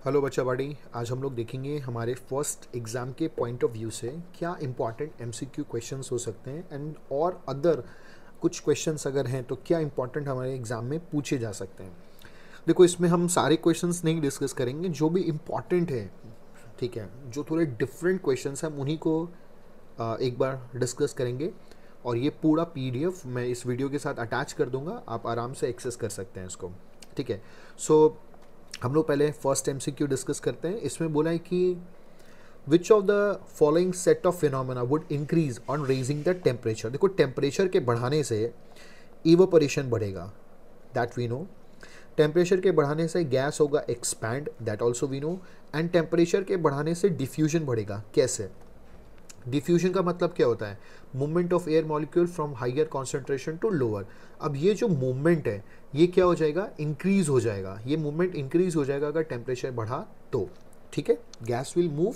Hello बच्चा बाड़ी, आज हम लोग देखेंगे हमारे फर्स्ट एग्ज़ाम के पॉइंट ऑफ व्यू से क्या इंपॉर्टेंट एमसीक्यू क्वेश्चंस हो सकते हैं एंड और अदर कुछ क्वेश्चंस अगर हैं तो क्या इंपॉर्टेंट हमारे एग्ज़ाम में पूछे जा सकते हैं। देखो, इसमें हम सारे क्वेश्चंस नहीं डिस्कस करेंगे, जो भी इम्पॉर्टेंट है, ठीक है, जो थोड़े डिफरेंट क्वेश्चंस हैं हम उन्हीं को एक बार डिस्कस करेंगे। और ये पूरा पीडीएफ मैं इस वीडियो के साथ अटैच कर दूंगा, आप आराम से एक्सेस कर सकते हैं इसको। ठीक है, सो हम लोग पहले फर्स्ट एमसीक्यू डिस्कस करते हैं। इसमें बोला है कि विच of the following set of phenomena would increase on raising the temperature. देखो, टेम्परेचर के बढ़ाने से इवोपरेशन बढ़ेगा, दैट वी नो। टेम्परेचर के बढ़ाने से गैस होगा expand, that also we know. And temperature के बढ़ाने से डिफ्यूजन बढ़ेगा। कैसे? डिफ्यूजन का मतलब क्या होता है? Movement of air molecule from higher concentration to lower. अब ये जो मूवमेंट है ये क्या हो जाएगा? इंक्रीज हो जाएगा। ये मूवमेंट इंक्रीज हो जाएगा अगर टेम्परेचर बढ़ा तो। ठीक है, गैस विल मूव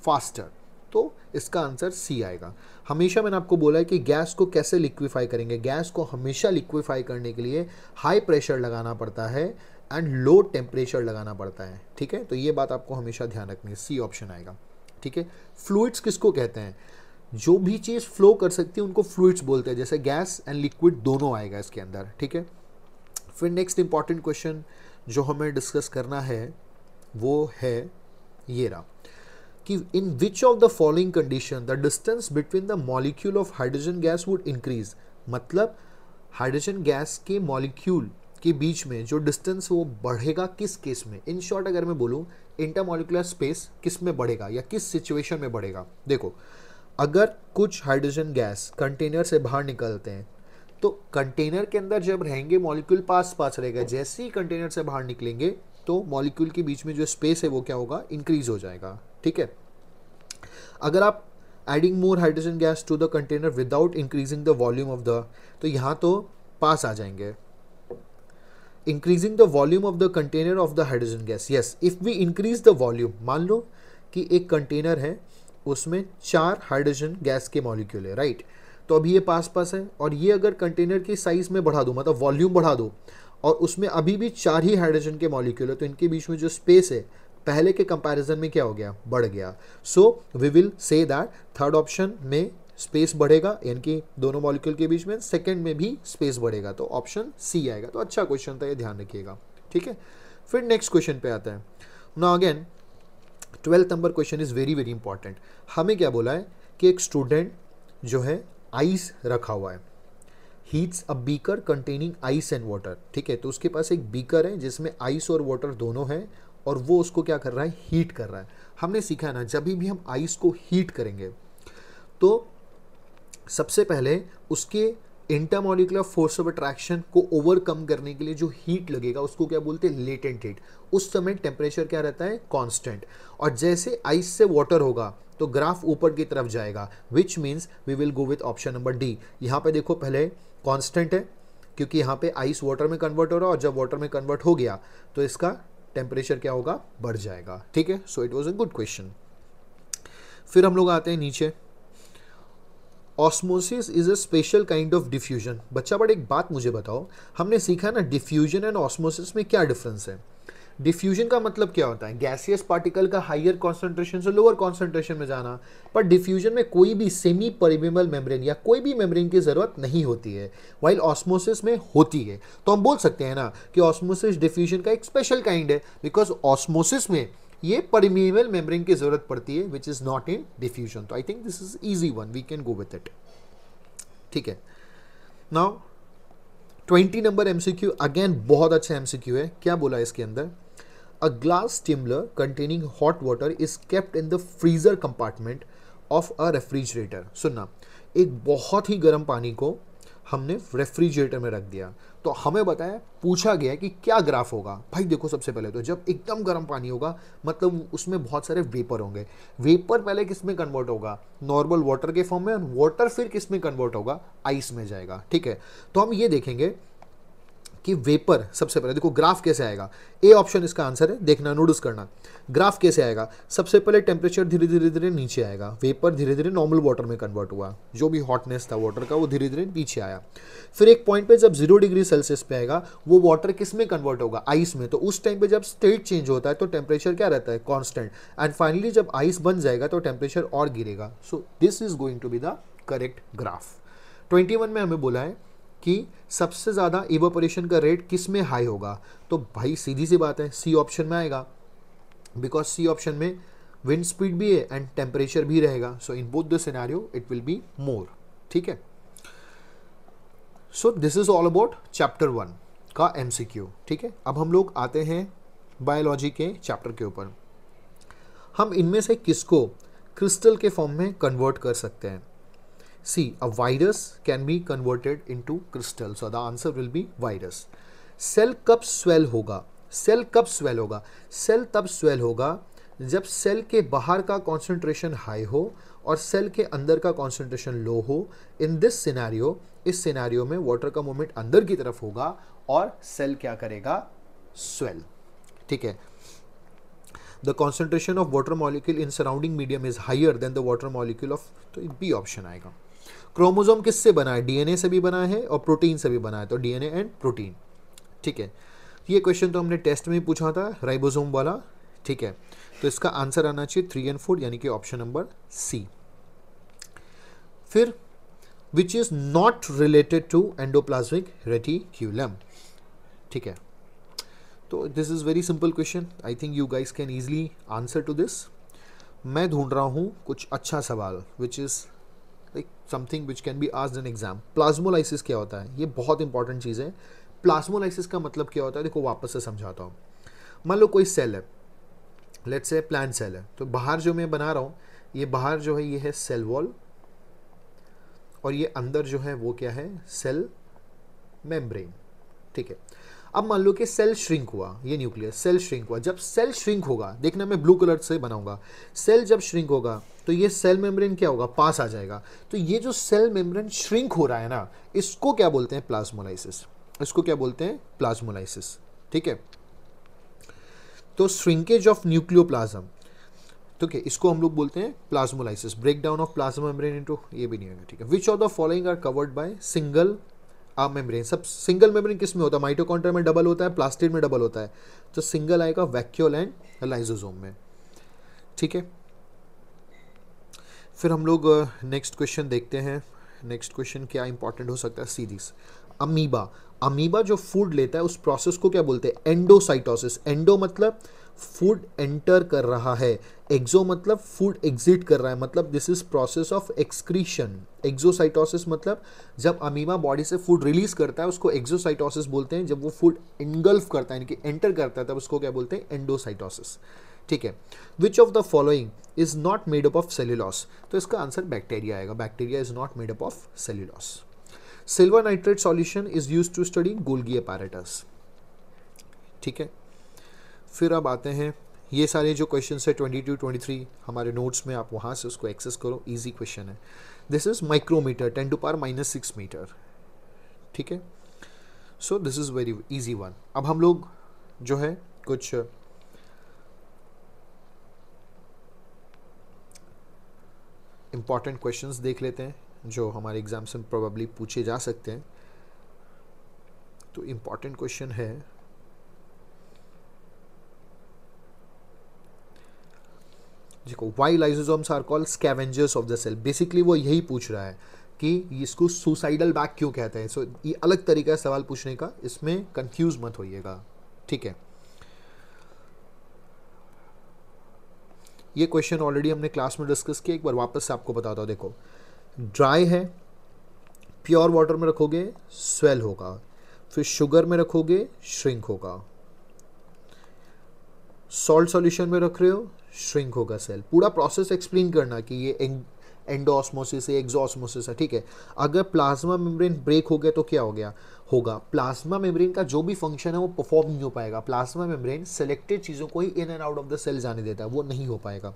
फास्टर। तो इसका आंसर सी आएगा। हमेशा मैंने आपको बोला है कि गैस को कैसे लिक्विफाई करेंगे। गैस को हमेशा लिक्विफाई करने के लिए हाई प्रेशर लगाना पड़ता है एंड लो टेम्परेचर लगाना पड़ता है। ठीक है, तो ये बात आपको हमेशा ध्यान रखनी है। सी ऑप्शन आएगा। ठीक है, फ्लूइड्स किसको कहते हैं? जो भी चीज़ फ्लो कर सकती है उनको फ्लूइड्स बोलते हैं, जैसे गैस एंड लिक्विड दोनों आएगा इसके अंदर। ठीक है, फिर नेक्स्ट इंपॉर्टेंट क्वेश्चन जो हमें डिस्कस करना है वो है ये रहा कि in which of the following condition the distance between the molecule of hydrogen gas would increase. मतलब हाइड्रोजन गैस के मॉलिक्यूल के बीच में जो डिस्टेंस वो बढ़ेगा किस केस में? इन शॉर्ट अगर मैं बोलूँ, इंटरमॉलिक्यूलर स्पेस किस में बढ़ेगा या किस सिचुएशन में बढ़ेगा? देखो, अगर कुछ हाइड्रोजन गैस कंटेनर से बाहर निकलते हैं तो कंटेनर के अंदर जब रहेंगे मॉलिक्यूल पास पास रहेगा, जैसे ही कंटेनर से बाहर निकलेंगे तो मॉलिक्यूल के बीच में जो स्पेस है वो क्या होगा? इंक्रीज हो जाएगा। ठीक है, अगर आप adding more hydrogen gas to the container without increasing the volume of the, तो यहाँ तो पास आ जाएंगे। Increasing the volume of the container of the hydrogen gas, yes, if we increase the volume. मान लो कि एक कंटेनर है, उसमें 4 हाइड्रोजन गैस के मॉलिक्यूल है, राइट? तो अभी ये पास पास है और ये अगर कंटेनर की साइज में बढ़ा दो, मतलब वॉल्यूम बढ़ा दो, और उसमें अभी भी 4 ही हाइड्रोजन के मॉलिक्यूल है, तो इनके बीच में जो स्पेस है पहले के कंपैरिजन में क्या हो गया? बढ़ गया। So we will say that third option में स्पेस बढ़ेगा, यानी कि दोनों मॉलिक्यूल के बीच में। सेकंड में भी स्पेस बढ़ेगा, तो ऑप्शन सी आएगा। तो अच्छा क्वेश्चन था, ये ध्यान रखिएगा। ठीक है, फिर नेक्स्ट क्वेश्चन पे आता है। Now again 12th number question is very very important. हमें क्या बोला है कि एक स्टूडेंट जो है आइस रखा हुआ है, heats a beaker containing ice and water. ठीक है, तो उसके पास एक बीकर है जिसमें आइस और वाटर दोनों है और वो उसको क्या कर रहा है? हीट कर रहा है। हमने सीखा है ना, जब भी हम आइस को हीट करेंगे तो सबसे पहले उसके इंटरमॉलिक्यूलर फोर्स ऑफ अट्रैक्शन को ओवरकम करने के लिए जो हीट लगेगा उसको क्या बोलते हैं? Latent heat. उस समय टेम्परेचर क्या रहता है? कांस्टेंट। और जैसे आइस से वाटर होगा तो ग्राफ ऊपर की तरफ जाएगा, which means we will go with option number D. यहाँ पे देखो, पहले कांस्टेंट है क्योंकि यहाँ पे आइस वाटर में कन्वर्ट हो रहा है और जब वाटर में कन्वर्ट हो गया तो इसका टेम्परेचर क्या होगा? बढ़ जाएगा। ठीक है, so it was a good question. फिर हम लोग आते हैं नीचे। Osmosis is a special kind of diffusion. बच्चा, बट एक बात मुझे बताओ, हमने सीखा ना डिफ्यूजन एंड ऑस्मोसिस में क्या डिफरेंस है? डिफ्यूजन का मतलब क्या होता है? गैसियस पार्टिकल का हायर कॉन्सेंट्रेशन से लोअर कॉन्सेंट्रेशन में जाना। पर डिफ्यूजन में कोई भी सेमी परमेबल मेम्ब्रेन या कोई भी मेम्ब्रेन की जरूरत नहीं होती है, वाइल ऑस्मोसिस में होती है। तो हम बोल सकते हैं ना कि ऑस्मोसिस डिफ्यूजन का एक स्पेशल काइंड है, बिकॉज ऑस्मोसिस में ये परमेबल मेम्ब्रेन की जरूरत पड़ती है, which is not in diffusion. तो I think this is easy one, we can go with it. ठीक है, नाउ 20 नंबर एमसीक्यू, अगेन बहुत अच्छा एमसीक्यू है। क्या बोला है इसके अंदर? A glass tumbler containing hot water is kept in the freezer compartment of a refrigerator. सुनना, एक बहुत ही गर्म पानी को हमने रेफ्रिजरेटर में रख दिया, तो हमें बताया, पूछा गया कि क्या ग्राफ होगा। भाई देखो, सबसे पहले तो जब एकदम गर्म पानी होगा मतलब उसमें बहुत सारे वेपर होंगे। वेपर पहले किस में कन्वर्ट होगा? नॉर्मल वाटर के फॉर्म में। वाटर फिर किस में कन्वर्ट होगा? आइस में जाएगा। ठीक है, तो हम ये देखेंगे कि वेपर, सबसे पहले देखो ग्राफ कैसे आएगा, ए ऑप्शन इसका आंसर है, देखना नोटिस करना। ग्राफ कैसे आएगा, सबसे पहले टेम्परेचर धीरे धीरे धीरे नीचे आएगा, वेपर धीरे धीरे नॉर्मल वाटर में कन्वर्ट हुआ, जो भी हॉटनेस था वाटर का वो धीरे धीरे नीचे आया। फिर एक पॉइंट पे जब 0 डिग्री सेल्सियस पे आएगा वो वाटर किस में कन्वर्ट होगा, आइस में। तो उस टाइम पे जब स्टेट चेंज होता है तो टेम्परेचर क्या रहता है, कॉन्स्टेंट। एंड फाइनली जब आइस बन जाएगा तो टेम्परेचर और गिरेगा। So this is going to be the correct graph. 21 में हमें बोला है कि सबसे ज़्यादा इवेपोरेशन का रेट किस में हाई होगा, तो भाई सीधी सी बात है सी ऑप्शन में आएगा, बिकॉज सी ऑप्शन में विंड स्पीड भी है एंड टेम्परेचर भी रहेगा। So in both the scenario it will be more. ठीक है, so this is all about chapter 1 का MCQ। ठीक है, अब हम लोग आते हैं बायोलॉजी के चैप्टर के ऊपर। हम इनमें से किसको क्रिस्टल के फॉर्म में कन्वर्ट कर सकते हैं। See, a virus can be converted into crystal. So the answer will be virus. Cell कब स्वेल होगा, सेल कब स्वेल होगा, सेल तब स्वेल होगा जब सेल के बाहर का कॉन्सेंट्रेशन हाई हो और सेल के अंदर का कॉन्सेंट्रेशन लो हो। इन दिस सिनेरियो, इस सिनेरियो में वाटर का मूवमेंट अंदर की तरफ होगा और सेल क्या करेगा, स्वेल। ठीक है, the concentration of water molecule in surrounding medium is higher than the water molecule of, तो बी ऑप्शन आएगा। क्रोमोसोम किससे बना है, डीएनए से भी बना है और प्रोटीन से भी बना है, तो डीएनए एंड प्रोटीन। ठीक है, ये क्वेश्चन तो हमने टेस्ट में ही पूछा था, राइबोसोम वाला। ठीक है, तो इसका आंसर आना चाहिए 3 और 4, यानी कि ऑप्शन नंबर सी। फिर which is not related to endoplasmic reticulum. ठीक है, तो this is very simple question, I think you guys can easily answer to this. मैं ढूंढ रहा हूँ कुछ अच्छा सवाल which is like something which can be asked in exam. Plasmolysis क्या होता है, ये बहुत इंपॉर्टेंट चीज़ है। प्लाज्मोलाइसिस का मतलब क्या होता है, देखो वापस से समझाता हूँ। मान लो कोई सेल है, लेट्स से प्लांट सेल है, तो बाहर जो मैं बना रहा हूँ, ये बाहर जो है ये है सेल वॉल और ये अंदर जो है वो क्या है, सेल मेम्ब्रेन। ठीक है, अब मान लो कि सेल श्रिंक हुआ, ये न्यूक्लियस सेल श्रिंक हुआ। जब सेल श्रिंक होगा, देखना मैं ब्लू कलर से बनाऊंगा, सेल जब श्रिंक होगा तो ये सेल मेम्ब्रेन क्या होगा, पास आ जाएगा। तो ये जो सेल मेम्ब्रेन श्रिंक हो रहा है ना, इसको क्या बोलते हैं, प्लाज्मोलाइसिस। इसको क्या बोलते हैं, प्लाज्मोलाइसिस। ठीक है, तो श्रिंकेज ऑफ न्यूक्लियोप्लाज्म, तो क्या इसको हम लोग बोलते हैं plasmolysis. Break down of plasma membrane into, ये भी नहीं होगा। ठीक है, which of the following are covered by single membrane. सब सिंगल मेम्ब्रेन किस में होता है, माइटोकॉन्ड्रिया में डबल होता है, प्लास्टिड में डबल होता है, तो सिंगल आएगा वैक्यूल एंड लाइसोसोम में। ठीक है, फिर हम लोग नेक्स्ट क्वेश्चन देखते हैं। नेक्स्ट क्वेश्चन क्या इंपॉर्टेंट हो सकता है, सीरीज अमीबा। अमीबा जो फूड लेता है उस प्रोसेस को क्या बोलते हैं, एंडोसाइटोसिस। एंडो मतलब फूड एंटर कर रहा है, एक्सो मतलब फूड एग्जिट कर रहा है, मतलब this is process of excretion. Exocytosis मतलब जब अमीबा बॉडी से फूड रिलीज करता है उसको एक्सोसाइटोसिस बोलते हैं। जब वो फूड इंगल्फ करता है, यानी कि एंटर करता है, तब उसको क्या बोलते हैं, एंडोसाइटोसिस। ठीक है, which of the following is not made up of cellulose, तो इसका आंसर बैक्टीरिया आएगा। Bacteria is not made up of cellulose. Silver nitrate solution is used to study Golgi apparatus। ठीक है, फिर अब आते हैं, ये सारे जो क्वेश्चन है 22, 23 हमारे नोट्स में, आप वहाँ से उसको एक्सेस करो, इजी क्वेश्चन है। This is micrometer 10⁻⁻⁶ meter. ठीक है, so this is very easy one. अब हम लोग जो है कुछ इंपॉर्टेंट क्वेश्चंस देख लेते हैं जो हमारे एग्जाम से प्रोबेबली पूछे जा सकते हैं। तो इंपॉर्टेंट क्वेश्चन है, देखो, why lysosomes are called scavengers of the cell. Basically वो यही पूछ रहा है कि इसको सुसाइडल बैग क्यों कहते हैं। सो ये अलग तरीका है सवाल पूछने का, इसमें कंफ्यूज मत होइएगा। ठीक है, ये क्वेश्चन ऑलरेडी हमने क्लास में डिस्कस किया, एक बार वापस से आपको बताता हूँ। देखो, ड्राई है, प्योर वाटर में रखोगे स्वेल होगा, फिर शुगर में रखोगे श्रिंक होगा, सॉल्ट सॉल्यूशन में रख रहे हो श्रिंक होगा सेल। पूरा प्रोसेस एक्सप्लेन करना कि ये एंडोऑस्मोसिस है, एक्सोऑस्मोसिस है। ठीक है, अगर प्लाज्मा मेम्ब्रेन ब्रेक हो गया तो क्या हो गया होगा, प्लाज्मा मेम्ब्रेन का जो भी फंक्शन है वो परफॉर्म नहीं हो पाएगा। प्लाज्मा मेम्ब्रेन सिलेक्टेड चीज़ों को ही in and out of the cell जाने देता है, वो नहीं हो पाएगा।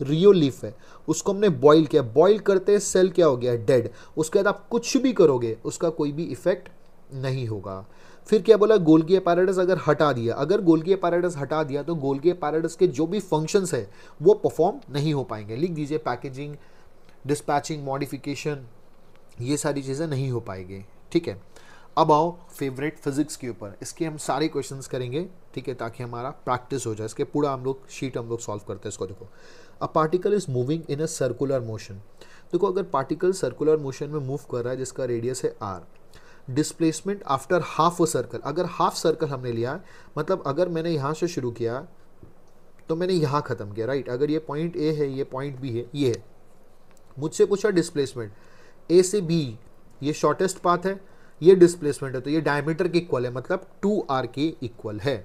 रियोलीफ है, उसको हमने बॉईल किया, बॉईल करते सेल क्या हो गया, डेड। उसके बाद आप कुछ भी करोगे उसका कोई भी इफेक्ट नहीं होगा। फिर क्या बोला, गोल्गी अपैरेटस अगर हटा दिया, अगर गोल्गी अपैरेटस हटा दिया तो गोल्गी अपैरेटस के जो भी फंक्शंस है वो परफॉर्म नहीं हो पाएंगे। लिख दीजिए पैकेजिंग, डिस्पैचिंग, मॉडिफिकेशन, ये सारी चीज़ें नहीं हो पाएंगी। ठीक है, अब आओ फेवरेट फिजिक्स के ऊपर, इसके हम सारे क्वेश्चंस करेंगे। ठीक है, ताकि हमारा प्रैक्टिस हो जाए। इसके पूरा हम लोग शीट हम लोग सॉल्व करते हैं इसको। देखो, a particle is moving in a circular motion. देखो, अगर पार्टिकल सर्कुलर मोशन में मूव कर रहा है जिसका रेडियस है R, displacement after half a circle, अगर हाफ सर्कल हमने लिया, मतलब अगर मैंने यहाँ से शुरू किया तो मैंने यहाँ ख़त्म किया, राइट। अगर ये पॉइंट ए है, ये पॉइंट बी है, ये है, मुझसे पूछा डिस्प्लेसमेंट ए से बी, ये शॉर्टेस्ट पाथ है, ये डिस्प्लेसमेंट है, तो ये डायमीटर के इक्वल है, मतलब 2r के इक्वल है।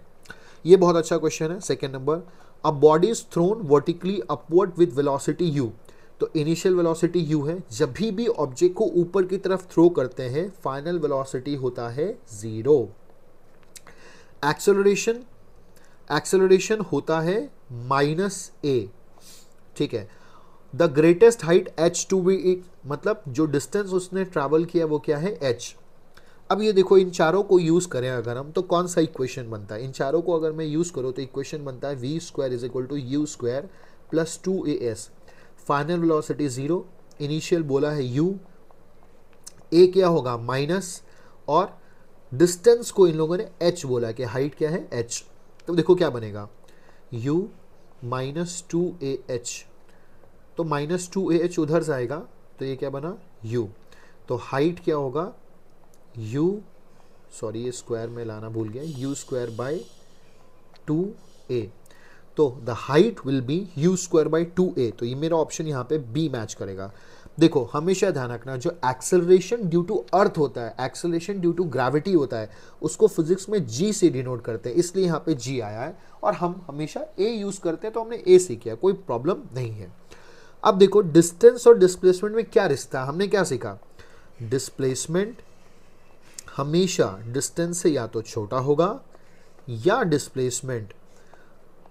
ये बहुत अच्छा क्वेश्चन है। Second number, a body is thrown vertically upward with velocity u, तो इनिशियल वेलोसिटी u है। जब भी ऑब्जेक्ट को ऊपर की तरफ थ्रो करते हैं फाइनल वेलोसिटी होता है 0। एक्सेलरेशन होता है -a। ठीक है, द ग्रेटेस्ट हाइट h2v, मतलब जो डिस्टेंस उसने ट्रैवल किया वो क्या है, h। अब ये देखो, इन चारों को यूज़ करें अगर हम, तो कौन सा इक्वेशन बनता है, इन चारों को अगर मैं यूज़ करूँ तो इक्वेशन बनता है v² = u² + 2as। Final velocity 0, initial बोला है u, a क्या होगा माइनस, और डिस्टेंस को इन लोगों ने h बोला कि हाइट क्या है h। तो देखो क्या बनेगा, u - 2ah, तो -2ah उधर से आएगा तो ये क्या बना u, तो हाइट क्या होगा u, सॉरी ये स्क्वायर में लाना भूल गया, u² / 2a, तो the height will be u² / 2a। तो ये मेरा ऑप्शन यहाँ पे बी मैच करेगा। देखो, हमेशा ध्यान रखना, जो एक्सेलरेशन ड्यू टू अर्थ होता है, एक्सेलरेशन ड्यू टू ग्रेविटी होता है, उसको फिजिक्स में g से डिनोट करते हैं, इसलिए यहाँ पे g आया है, और हम हमेशा a यूज करते हैं, तो हमने a से किया, कोई प्रॉब्लम नहीं है। अब देखो, डिस्टेंस और डिस्प्लेसमेंट में क्या रिश्ता है, हमने क्या सीखा, डिस्प्लेसमेंट हमेशा डिस्टेंस से या तो छोटा होगा, या डिस्प्लेसमेंट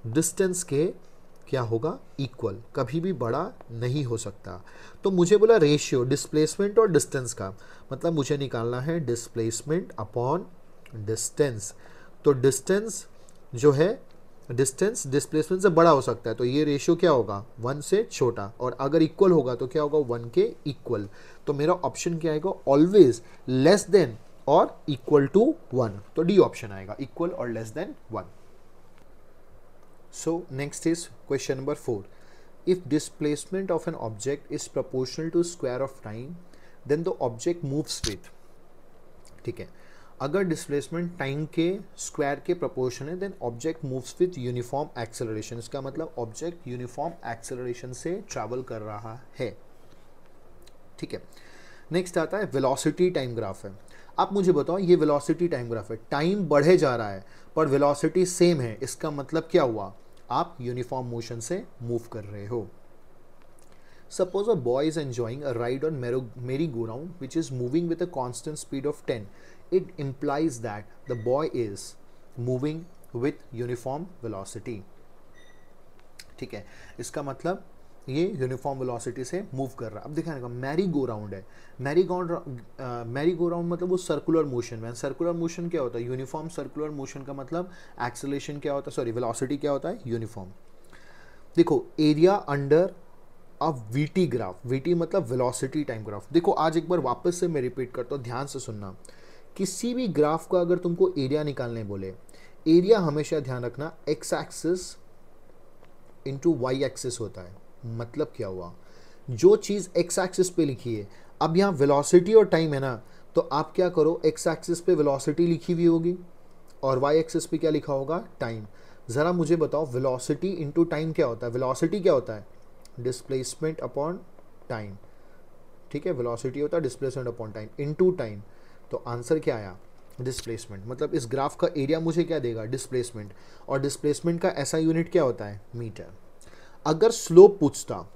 डिस्टेंस के क्या होगा, इक्वल, कभी भी बड़ा नहीं हो सकता। तो मुझे बोला रेशियो डिस्प्लेसमेंट और डिस्टेंस का, मतलब मुझे निकालना है डिस्प्लेसमेंट अपॉन डिस्टेंस। तो डिस्टेंस जो है, डिस्टेंस डिस्प्लेसमेंट से बड़ा हो सकता है, तो ये रेशियो क्या होगा, 1 से छोटा, और अगर इक्वल होगा तो क्या होगा, 1 के इक्वल। तो मेरा ऑप्शन क्या आएगा, ऑलवेज लेस देन और इक्वल टू 1, तो डी ऑप्शन आएगा, इक्वल और less than 1। So next is question number 4. If displacement of an object is proportional to square of time, then the object moves with, ठीक है, अगर displacement time के square के proportion है, then object moves with uniform acceleration. इसका मतलब object uniform acceleration से travel कर रहा है। ठीक है, नेक्स्ट आता है वेलोसिटी टाइम ग्राफ है। आप मुझे बताओ, ये वेलोसिटी टाइम ग्राफ है, टाइम बढ़े जा रहा है पर वेलोसिटी सेम है, इसका मतलब क्या हुआ, आप यूनिफॉर्म मोशन से मूव कर रहे हो। Suppose a boy is enjoying a ride on merry-go-round which is moving with a constant speed of 10. It implies that the boy is moving with uniform velocity. ठीक है, इसका मतलब ये यूनिफॉर्म वेलोसिटी से मूव कर रहा है। अब दिखाने का मैरी गो राउंड है, मैरी गो राउंड मतलब वो सर्कुलर मोशन में, सर्कुलर मोशन क्या होता है, यूनिफॉर्म सर्कुलर मोशन का मतलब एक्सेलरेशन क्या होता है, सॉरी वेलोसिटी क्या होता है, यूनिफॉर्म। देखो, एरिया अंडर अब वीटी ग्राफ, वीटी मतलब वेलोसिटी टाइम ग्राफ। देखो, आज एक बार वापस से मैं रिपीट करता हूँ, ध्यान से सुनना। किसी भी ग्राफ का अगर तुमको एरिया निकालने बोले, एरिया हमेशा ध्यान रखना X axis into Y axis होता है। मतलब क्या हुआ, जो चीज़ एक्स एक्सिस पे लिखी है, अब यहाँ वेलोसिटी और टाइम है ना, तो आप क्या करो, एक्स एक्सिस पे वेलोसिटी लिखी हुई होगी और वाई एक्सिस पे क्या लिखा होगा, टाइम। ज़रा मुझे बताओ, वेलोसिटी इंटू टाइम क्या होता है, वेलोसिटी क्या होता है, डिस्प्लेसमेंट अपॉन टाइम। ठीक है, वेलोसिटी होता है displacement upon time into time, तो आंसर क्या आया, डिस्प्लेसमेंट। मतलब इस ग्राफ का एरिया मुझे क्या देगा, डिस्प्लेसमेंट, और डिस्प्लेसमेंट का ऐसा यूनिट क्या होता है, मीटर। अगर स्लोप पूछता,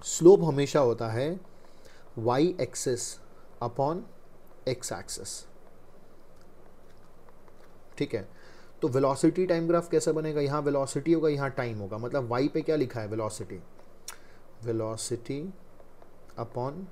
स्लोप हमेशा होता है Y axis upon X axis. ठीक है, तो वेलोसिटी टाइम ग्राफ कैसा बनेगा, यहाँ वेलोसिटी होगा, यहाँ टाइम होगा, मतलब वाई पे क्या लिखा है, velocity, velocity upon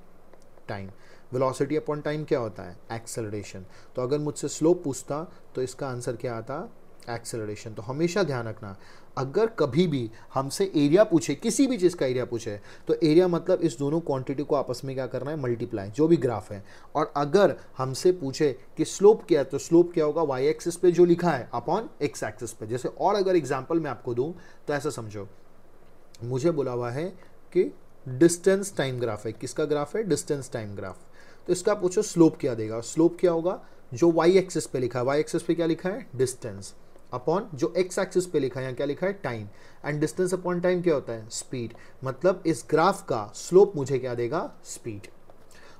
time. Velocity upon time क्या होता है? एक्सेलरेशन। तो अगर मुझसे स्लोप पूछता तो इसका आंसर क्या आता? एक्सेलरेशन। तो हमेशा ध्यान रखना, अगर कभी भी हमसे एरिया पूछे, किसी भी चीज़ का एरिया पूछे, तो एरिया मतलब इस दोनों क्वांटिटी को आपस में क्या करना है? मल्टीप्लाई, जो भी ग्राफ है। और अगर हमसे पूछे कि स्लोप क्या है, तो स्लोप क्या होगा? वाई एक्सिस पे जो लिखा है अपॉन एक्स एक्सिस पे। जैसे और अगर एग्जाम्पल मैं आपको दूं तो ऐसा समझो, मुझे बोला हुआ है कि डिस्टेंस टाइम ग्राफ है। किसका ग्राफ है? Distance time graph. तो इसका पूछो स्लोप क्या देगा? स्लोप क्या होगा? जो वाई एक्सिस पे लिखा है, वाई एक्सिस पे क्या लिखा है? डिस्टेंस, अपॉन जो एक्स एक्सिस पे लिखा है, यहाँ क्या लिखा है? Time. And distance upon time क्या होता है? स्पीड। मतलब इस ग्राफ का स्लोप मुझे क्या देगा? स्पीड।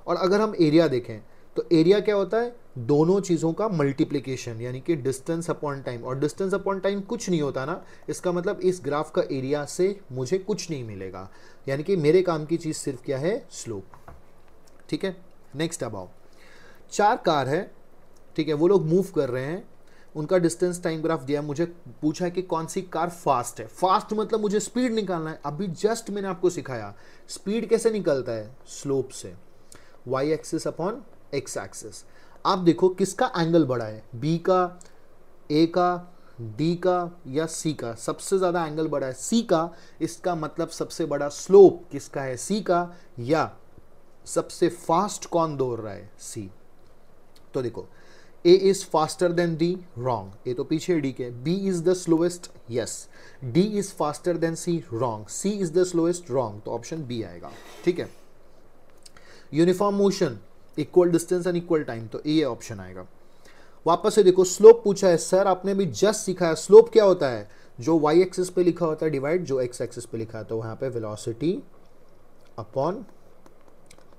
और अगर हम एरिया देखें तो एरिया क्या होता है? दोनों चीज़ों का मल्टीप्लिकेशन, यानी कि डिस्टेंस अपॉन टाइम। और डिस्टेंस अपॉन टाइम कुछ नहीं होता ना, इसका मतलब इस ग्राफ का एरिया से मुझे कुछ नहीं मिलेगा, यानी कि मेरे काम की चीज़ सिर्फ क्या है? स्लोप। ठीक है, नेक्स्ट अब आओ। 4 कार है, ठीक है, वो लोग मूव कर रहे हैं, उनका डिस्टेंस टाइम ग्राफ दिया, मुझे पूछा है कि कौन सी कार फास्ट है। फास्ट मतलब मुझे स्पीड निकालना है। अभी जस्ट मैंने आपको सिखाया स्पीड कैसे निकलता है? स्लोप से, Y axis upon X axis. आप देखो किसका एंगल बड़ा है? बी का, ए का, डी का या सी का? सबसे ज्यादा एंगल बड़ा है सी का। इसका मतलब सबसे बड़ा स्लोप किसका है? सी का। या सबसे फास्ट कौन दौड़ रहा है? सी। तो देखो, A is faster than D, wrong. A तो पीछे D के। B is the slowest, yes. D is faster than C, wrong. C is the slowest, wrong. तो ऑप्शन B आएगा। ठीक है, uniform motion, equal distance and equal time, तो ये option आएगा। वापस से देखो, स्लोप पूछा है सर, आपने भी जस्ट सिखाया स्लोप क्या होता है? जो y एक्सिस पे लिखा होता है डिवाइड जो x एक्सिस पे लिखा है, तो वहां पे वेलोसिटी अपॉन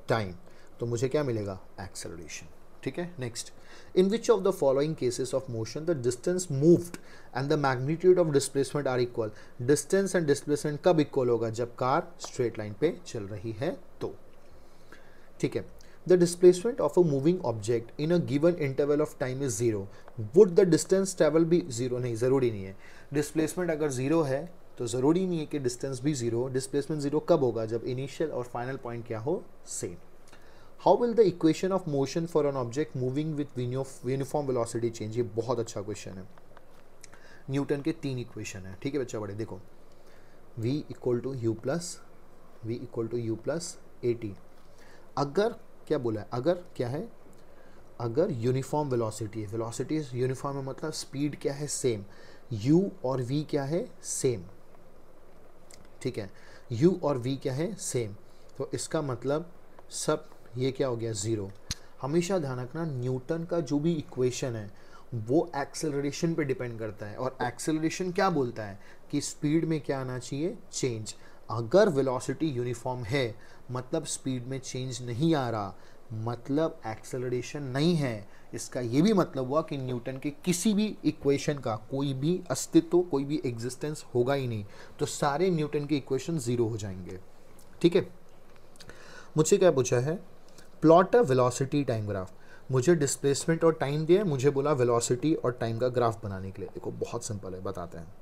टाइम, तो मुझे क्या मिलेगा? एक्सेलरेशन। ठीक है, next. In which of the following cases of motion the distance moved and the magnitude of displacement are equal? Distance and displacement कब equal होगा? जब कार straight line पे चल रही है तो। ठीक है, the displacement of a moving object in a given interval of time is 0. Would the distance travel be 0? नहीं, ज़रूरी नहीं है। displacement अगर 0 है तो ज़रूरी नहीं है कि distance भी 0। displacement 0 कब होगा? जब initial और final point क्या हो? same. How will the equation of motion for an object moving with uniform velocity change? ये बहुत अच्छा क्वेश्चन है। न्यूटन के 3 इक्वेशन है। ठीक है बच्चा बड़े, देखो v equal to u plus a t. अगर क्या बोला है? अगर क्या है? अगर यूनिफॉर्म वेलोसिटी है, वेलोसिटी यूनिफॉर्म है मतलब स्पीड क्या है? सेम। u और v क्या है? सेम। ठीक है, u और v क्या है? सेम। तो इसका मतलब सब ये क्या हो गया? 0। हमेशा ध्यान रखना, न्यूटन का जो भी इक्वेशन है वो एक्सेलरेशन पे डिपेंड करता है। और एक्सेलरेशन क्या बोलता है? कि स्पीड में क्या आना चाहिए? चेंज। अगर वेलोसिटी यूनिफॉर्म है मतलब स्पीड में चेंज नहीं आ रहा, मतलब एक्सेलरेशन नहीं है। इसका ये भी मतलब हुआ कि न्यूटन के किसी भी इक्वेशन का कोई भी अस्तित्व, कोई भी एग्जिस्टेंस होगा ही नहीं। तो सारे न्यूटन के इक्वेशन 0 हो जाएंगे। ठीक है, मुझसे क्या पूछा है? Plot a velocity time graph. मुझे डिस्प्लेसमेंट और टाइम दिया है, मुझे बोला वेलोसिटी और टाइम का ग्राफ बनाने के लिए। देखो बहुत सिंपल है, बताते हैं।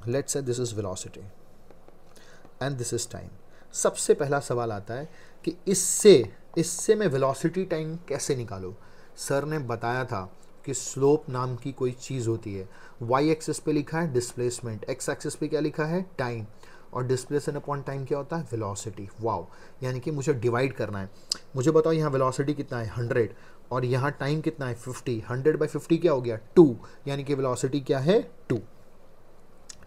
Let's say this is velocity and this is time. सबसे पहला सवाल आता है कि इससे मैं वेलोसिटी टाइम कैसे निकालूं? सर ने बताया था कि स्लोप नाम की कोई चीज़ होती है। वाई एक्सिस पे लिखा है डिस्प्लेसमेंट, एक्स एक्सिस पे क्या लिखा है? टाइम, और डिस्प्लेसमेंट अपॉन टाइम क्या होता है? वेलोसिटी। वाओ, यानी कि मुझे डिवाइड करना है। मुझे बताओ यहाँ वेलोसिटी कितना है? 100, और यहाँ टाइम कितना है? 50। 100 बाई 50 क्या हो गया? 2, यानी कि वेलोसिटी क्या है? 2।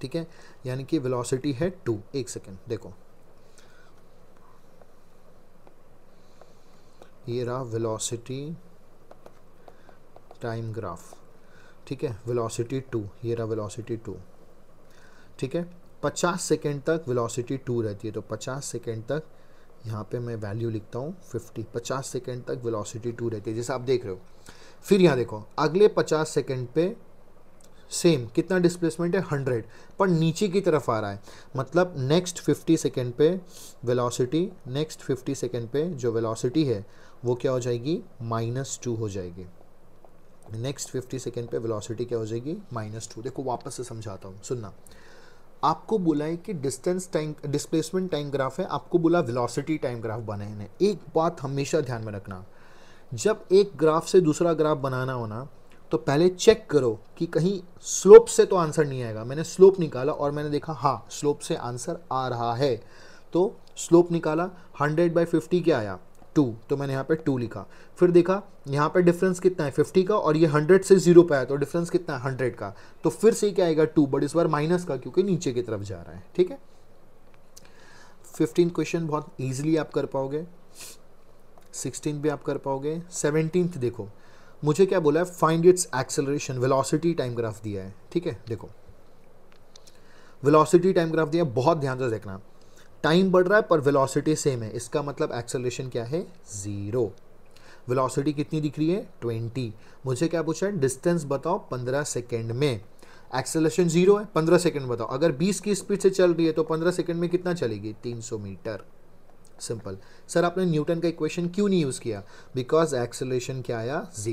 ठीक है, यानी कि वेलोसिटी है 2। एक सेकेंड देखो, ये रहा वेलोसिटी टाइम ग्राफ। ठीक है, वेलोसिटी 2, ये रहा वेलोसिटी 2। ठीक है, 50 सेकेंड तक वेलोसिटी 2 रहती है, तो 50 सेकेंड तक यहाँ पे मैं वैल्यू लिखता हूँ 50। 50 सेकेंड तक वेलोसिटी 2 रहती है, जैसे आप देख रहे हो। फिर यहाँ देखो, अगले 50 सेकेंड पे सेम कितना डिस्प्लेसमेंट है? 100, पर नीचे की तरफ आ रहा है। मतलब नेक्स्ट 50 सेकेंड पे वेलोसिटी, नेक्स्ट 50 सेकेंड पे जो वेलोसिटी है वो क्या हो जाएगी? -2 हो जाएगी। नेक्स्ट 50 सेकेंड पे वेलोसिटी क्या हो जाएगी? -2। देखो वापस से समझाता हूँ, सुनना। आपको बोला है कि distance time displacement time graph है, आपको बोला वेलोसिटी टाइम ग्राफ बनाने। एक बात हमेशा ध्यान में रखना, जब एक ग्राफ से दूसरा ग्राफ बनाना हो ना, तो पहले चेक करो कि कहीं स्लोप से तो आंसर नहीं आएगा। मैंने स्लोप निकाला और मैंने देखा हाँ स्लोप से आंसर आ रहा है, तो स्लोप निकाला, 100/50 क्या आया 2, तो मैंने यहाँ पे 2 लिखा। फिर देखा यहाँ पे डिफरेंस कितना है 50 का, और ये 100 से 0 पे आया, तो डिफरेंस कितना है 100 का, तो फिर से क्या आएगा 2, बट इस बार माइनस का क्योंकि नीचे की तरफ जा रहा है। ठीक है, 15 क्वेश्चन बहुत ईजिली आप कर पाओगे, 16 भी आप कर पाओगे। 17 देखो मुझे क्या बोला है, find its acceleration, velocity time graph दिया है। ठीक है, देखो वेलोसिटी टाइम ग्राफ दिया, बहुत ध्यान से देखना। टाइम बढ़ रहा है पर वेलोसिटी सेम है, इसका मतलब एक्सेलरेशन क्या है 0। वेलोसिटी कितनी दिख रही है 20। मुझे क्या पूछा है, डिस्टेंस बताओ 15 सेकेंड में, एक्सेलरेशन 0 है, 15 सेकेंड बताओ। अगर 20 की स्पीड से चल रही है तो 15 सेकेंड में कितना चलेगी 300 मीटर। सिंपल। सर आपने न्यूटन का इक्वेशन क्यों नहीं यूज़ किया, बिकॉज एक्सेलरेशन क्या आया 0।